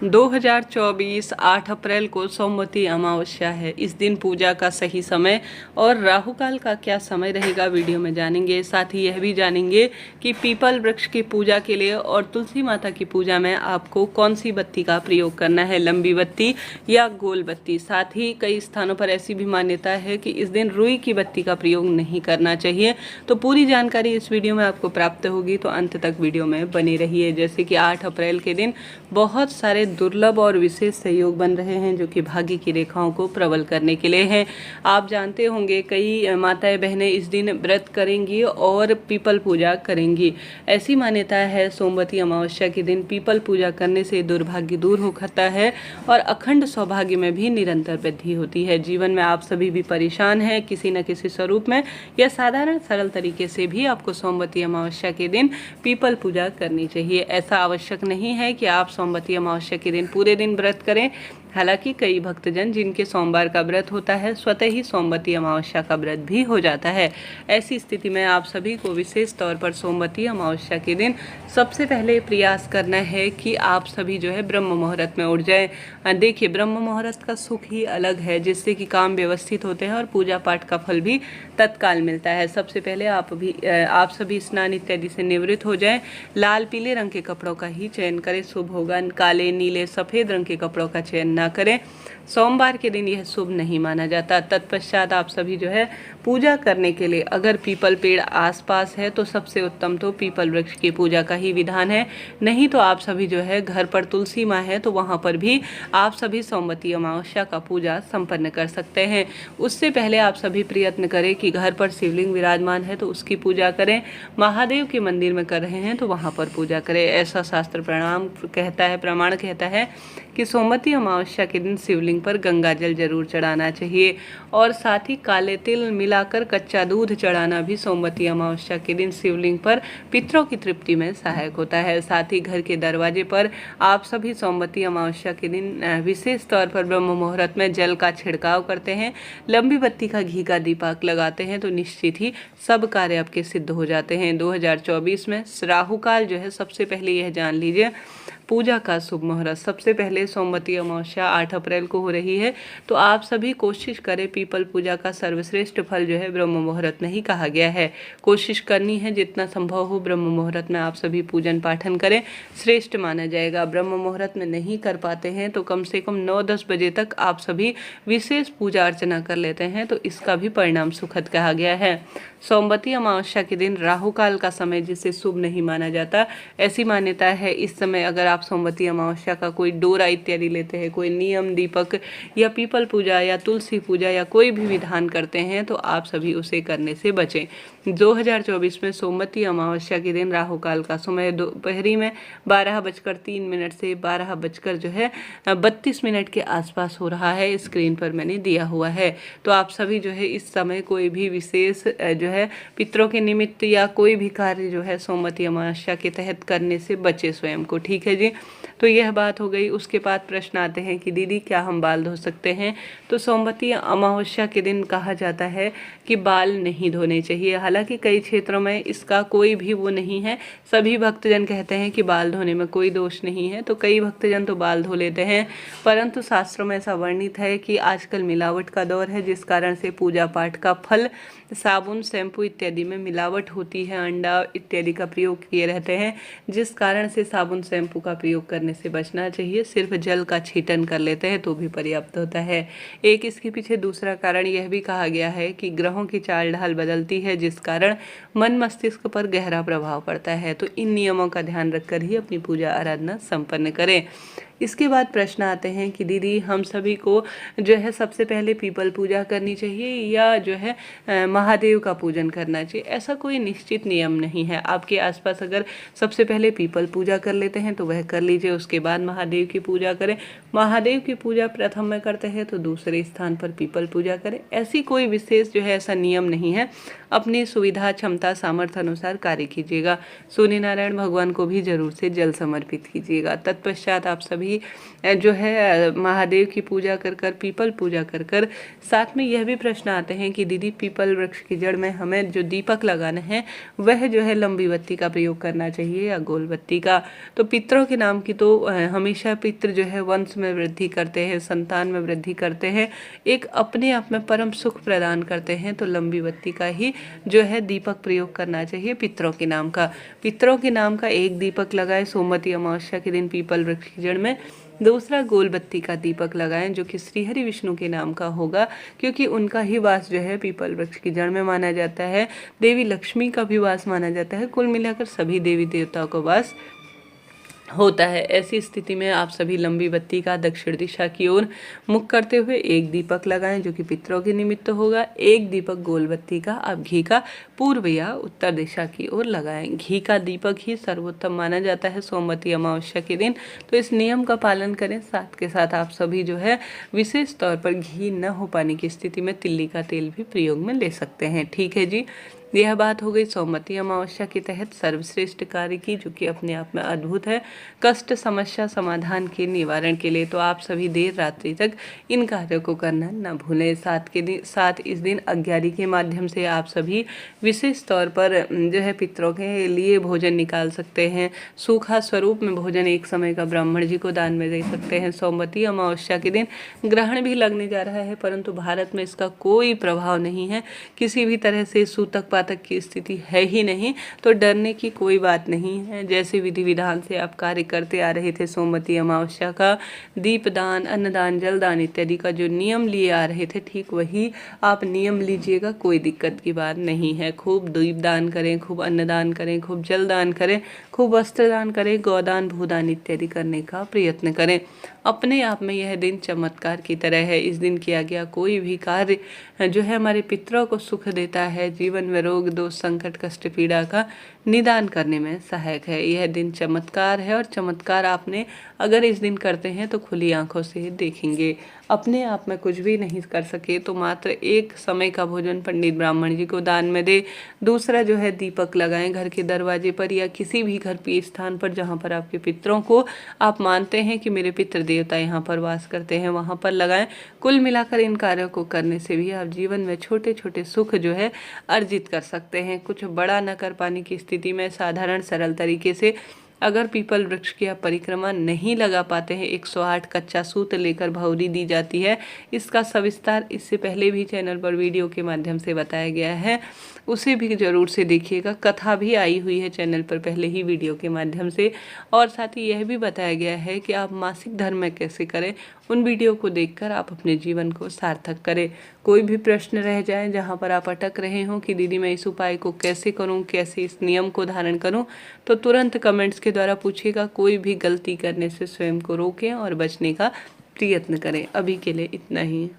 2024 8 अप्रैल को सोमवती अमावस्या है। इस दिन पूजा का सही समय और राहु काल का क्या समय रहेगा वीडियो में जानेंगे। साथ ही यह भी जानेंगे कि पीपल वृक्ष की पूजा के लिए और तुलसी माता की पूजा में आपको कौन सी बत्ती का प्रयोग करना है, लंबी बत्ती या गोल बत्ती। साथ ही कई स्थानों पर ऐसी भी मान्यता है कि इस दिन रुई की बत्ती का प्रयोग नहीं करना चाहिए। तो पूरी जानकारी इस वीडियो में आपको प्राप्त होगी, तो अंत तक वीडियो में बनी रहिए। जैसे कि 8 अप्रैल के दिन बहुत सारे दुर्लभ और विशेष सहयोग बन रहे हैं जो कि भाग्य की रेखाओं को प्रबल करने के लिए हैं। आप जानते होंगे कई माताएं बहनें इस दिन व्रत करेंगी और पीपल पूजा करेंगी। ऐसी मान्यता है सोमवती अमावस्या के दिन पीपल पूजा करने से दुर्भाग्य दूर होता है और अखंड सौभाग्य में भी निरंतर वृद्धि होती है। जीवन में आप सभी भी परेशान हैं किसी न किसी स्वरूप में या साधारण सरल तरीके से भी आपको सोमवती अमावस्या के दिन पीपल पूजा करनी चाहिए। ऐसा आवश्यक नहीं है कि आप सोमवती अमावस्या के दिन पूरे दिन व्रत करें। हालांकि कई भक्तजन जिनके सोमवार का व्रत होता है स्वतः ही सोमवती अमावस्या का व्रत भी हो जाता है। ऐसी स्थिति में आप सभी को विशेष तौर पर सोमवती अमावस्या के दिन सबसे पहले प्रयास करना है कि आप सभी जो है ब्रह्म मुहूर्त में उठ जाए। देखिए, ब्रह्म मुहूर्त का सुख ही अलग है, जिससे कि काम व्यवस्थित होते हैं और पूजा पाठ का फल भी तत्काल मिलता है। सबसे पहले आप सभी स्नान इत्यादि से निवृत्त हो जाएं। लाल पीले रंग के कपड़ों का ही चयन करें, शुभ होगा। काले नीले सफ़ेद रंग के कपड़ों का चयन ना करें। सोमवार के दिन यह शुभ नहीं माना जाता। तत्पश्चात आप सभी जो है पूजा करने के लिए अगर पीपल पेड़ आसपास है तो सबसे उत्तम तो पीपल वृक्ष की पूजा का ही विधान है। नहीं तो आप सभी जो है घर पर तुलसी माँ है तो वहाँ पर भी आप सभी सोमवती अमावस्या का पूजा संपन्न कर सकते हैं। उससे पहले आप सभी प्रयत्न करें कि घर पर शिवलिंग विराजमान है तो उसकी पूजा करें। महादेव के मंदिर में कर रहे हैं तो वहाँ पर पूजा करें। ऐसा शास्त्र प्रमाण कहता है कि सोमवती अमावस्या के दिन शिवलिंग पर गंगा जल जरूर चढ़ाना चाहिए और साथ ही काले तिल मिलाकर कच्चा दूध चढ़ाना भी सोमवती अमावस्या के दिन शिवलिंग पर पितरों की तृप्ति में सहायक होता है। साथ ही घर के दरवाजे पर आप सभी सोमवती अमावस्या के दिन विशेष तौर पर ब्रह्म मुहूर्त में जल का छिड़काव करते हैं, लंबी बत्ती का घी का दीपक लगाते हैं तो निश्चित ही सब कार्य आपके सिद्ध हो जाते हैं। 2024 में राहु काल जो है, सबसे पहले यह जान लीजिए, पूजा का शुभ मुहूर्त सबसे पहले सोमवती अमावस्या 8 अप्रैल को हो रही है। तो आप सभी कोशिश करें, पीपल पूजा का सर्वश्रेष्ठ फल जो है ब्रह्म मुहूर्त में ही कहा गया है। कोशिश करनी है जितना संभव हो ब्रह्म मुहूर्त में आप सभी पूजन पाठन करें, श्रेष्ठ माना जाएगा। ब्रह्म मुहूर्त में नहीं कर पाते हैं तो कम से कम 9-10 बजे तक आप सभी विशेष पूजा अर्चना कर लेते हैं तो इसका भी परिणाम सुखद कहा गया है। सोमवती अमावस्या के दिन राहु काल का समय जिसे शुभ नहीं माना जाता, ऐसी मान्यता है इस समय अगर आप सोमवती अमावस्या का कोई डोरा इत्यादि लेते हैं, कोई नियम दीपक या पीपल पूजा या तुलसी पूजा या कोई भी विधान करते हैं तो आप सभी उसे करने से बचें। 2024 में सोमवती अमावस्या के दिन राहु काल का समय दोपहरी में 12:03 से 12:32 के आसपास हो रहा है। स्क्रीन पर मैंने दिया हुआ है। तो आप सभी जो है इस समय कोई भी विशेष जो है पितरों के निमित्त या कोई भी कार्य जो है सोमवती अमावस्या के तहत करने से बचे स्वयं को। ठीक है जी, तो यह बात हो गई। उसके बाद प्रश्न आते हैं कि दीदी क्या हम बाल धो सकते हैं? तो सोमवती अमावस्या के दिन कहा जाता है कि बाल नहीं धोने चाहिए। हालांकि कई क्षेत्रों में इसका कोई भी वो नहीं है, सभी भक्तजन कहते हैं कि बाल धोने में कोई दोष नहीं है, तो कई भक्तजन तो बाल धो लेते हैं। परंतु शास्त्रों में ऐसा वर्णित है कि आजकल मिलावट का दौर है, जिस कारण से पूजा पाठ का फल साबुन शैम्पू इत्यादि में मिलावट होती है, अंडा इत्यादि का प्रयोग किए रहते हैं, जिस कारण से साबुन शैम्पू का प्रयोग करने से बचना चाहिए। सिर्फ जल का छीटन कर लेते हैं तो भी पर्याप्त होता है। एक इसके पीछे दूसरा कारण यह भी कहा गया है कि ग्रहों की चाल ढाल बदलती है, जिस कारण मन मस्तिष्क पर गहरा प्रभाव पड़ता है। तो इन नियमों का ध्यान रखकर ही अपनी पूजा आराधना संपन्न करें। इसके बाद प्रश्न आते हैं कि दीदी हम सभी को जो है सबसे पहले पीपल पूजा करनी चाहिए या जो है महादेव का पूजन करना चाहिए? ऐसा कोई निश्चित नियम नहीं है। आपके आसपास अगर सबसे पहले पीपल पूजा कर लेते हैं तो वह कर लीजिए, उसके बाद महादेव की पूजा करें। महादेव की पूजा प्रथम में करते हैं तो दूसरे स्थान पर पीपल पूजा करें। ऐसी कोई विशेष जो है ऐसा नियम नहीं है। अपनी सुविधा क्षमता सामर्थ्य अनुसार कार्य कीजिएगा। सूर्य नारायण भगवान को भी जरूर से जल समर्पित कीजिएगा। तत्पश्चात आप सभी जो है महादेव की पूजा कर कर, पीपल पूजा कर कर, साथ में यह भी प्रश्न आते हैं कि दीदी पीपल वृक्ष की जड़ में हमें जो दीपक लगाना है वह जो है लंबी बत्ती का प्रयोग करना चाहिए या गोल बत्ती का। तो पितरों के नाम की तो हमेशा पितृ जो है वंश में वृद्धि करते हैं, संतान में वृद्धि करते हैं, एक अपने आप में परम सुख प्रदान करते हैं। तो लंबी बत्ती का ही जो है दीपक प्रयोग करना चाहिए पितरों के नाम का। पितरों के नाम का एक दीपक लगाएं सोमवती अमावस्या के दिन पीपल वृक्ष की जड़ में। दूसरा गोल बत्ती का दीपक लगाएं जो कि श्रीहरि विष्णु के नाम का होगा, क्योंकि उनका ही वास जो है पीपल वृक्ष की जड़ में माना जाता है। देवी लक्ष्मी का भी वास माना जाता है। कुल मिलाकर सभी देवी देवताओं का वास होता है। ऐसी स्थिति में आप सभी लंबी बत्ती का दक्षिण दिशा की ओर मुख करते हुए एक दीपक लगाएं जो कि पितरों के निमित्त होगा। एक दीपक गोल बत्ती का आप घी का पूर्व या उत्तर दिशा की ओर लगाएं। घी का दीपक ही सर्वोत्तम माना जाता है सोमवती अमावस्या के दिन, तो इस नियम का पालन करें। साथ के साथ आप सभी जो है विशेष तौर पर घी न हो पाने की स्थिति में तिल्ली का तेल भी प्रयोग में ले सकते हैं। ठीक है जी, यह बात हो गई सोमवती अमावस्या के तहत सर्वश्रेष्ठ कार्य की, जो कि अपने आप में अद्भुत है कष्ट समस्या समाधान के निवारण के लिए। तो आप सभी देर रात्रि तक इन कार्यों को करना न भूलें। साथ इस दिन अज्ञारी के माध्यम से आप सभी विशेष तौर पर जो है पितरों के लिए भोजन निकाल सकते हैं। सूखा स्वरूप में भोजन एक समय का ब्राह्मण जी को दान में दे सकते हैं। सोमवती अमावस्या के दिन ग्रहण भी लगने जा रहा है, परंतु भारत में इसका कोई प्रभाव नहीं है। किसी भी तरह से सूतक तक की स्थिति है ही नहीं, तो डरने की कोई बात नहीं है। जैसे विधि विधान से आप कार्य करते आ रहे थे सोमवती अमावस्या का दीपदान, अन्नदान, जलदान इत्यादि का जो नियम लिए आ रहे थे, ठीक वही आप नियम लीजिएगा, कोई दिक्कत की बात नहीं है। खूब दीपदान करें, खूब अन्नदान करें, खूब जलदान करें, खूब वस्त्रदान करें, गौदान, भूदान इत्यादि करने का प्रयत्न करें। अपने आप में यह दिन चमत्कार की तरह है। इस दिन किया गया कोई भी कार्य जो है हमारे पितरों को सुख देता है, जीवन में रोग दोष संकट कष्ट पीड़ा का निदान करने में सहायक है। यह दिन चमत्कार है और चमत्कार आपने अगर इस दिन करते हैं तो खुली आंखों से देखेंगे। अपने आप में कुछ भी नहीं कर सके तो मात्र एक समय का भोजन पंडित ब्राह्मण जी को दान में दे। दूसरा जो है दीपक लगाएं घर के दरवाजे पर या किसी भी घर पे स्थान पर जहाँ पर आपके पितरों को आप मानते हैं कि मेरे पितृ देवता यहाँ पर वास करते हैं, वहाँ पर लगाएं। कुल मिलाकर इन कार्यों को करने से भी आप जीवन में छोटे छोटे सुख जो है अर्जित कर सकते हैं। कुछ बड़ा न कर पाने की स्थिति में साधारण सरल तरीके से अगर पीपल वृक्ष की आप परिक्रमा नहीं लगा पाते हैं, 108 कच्चा सूत लेकर भौरी दी जाती है। इसका सविस्तार इससे पहले भी चैनल पर वीडियो के माध्यम से बताया गया है, उसे भी जरूर से देखिएगा। कथा भी आई हुई है चैनल पर पहले ही वीडियो के माध्यम से, और साथ ही यह भी बताया गया है कि आप मासिक धर्म में कैसे करें। उन वीडियो को देखकर आप अपने जीवन को सार्थक करें। कोई भी प्रश्न रह जाए जहाँ पर आप अटक रहे हों कि दीदी मैं इस उपाय को कैसे करूँ, कैसे इस नियम को धारण करूँ, तो तुरंत कमेंट्स के द्वारा पूछिएगा। कोई भी गलती करने से स्वयं को रोकें और बचने का प्रयत्न करें। अभी के लिए इतना ही।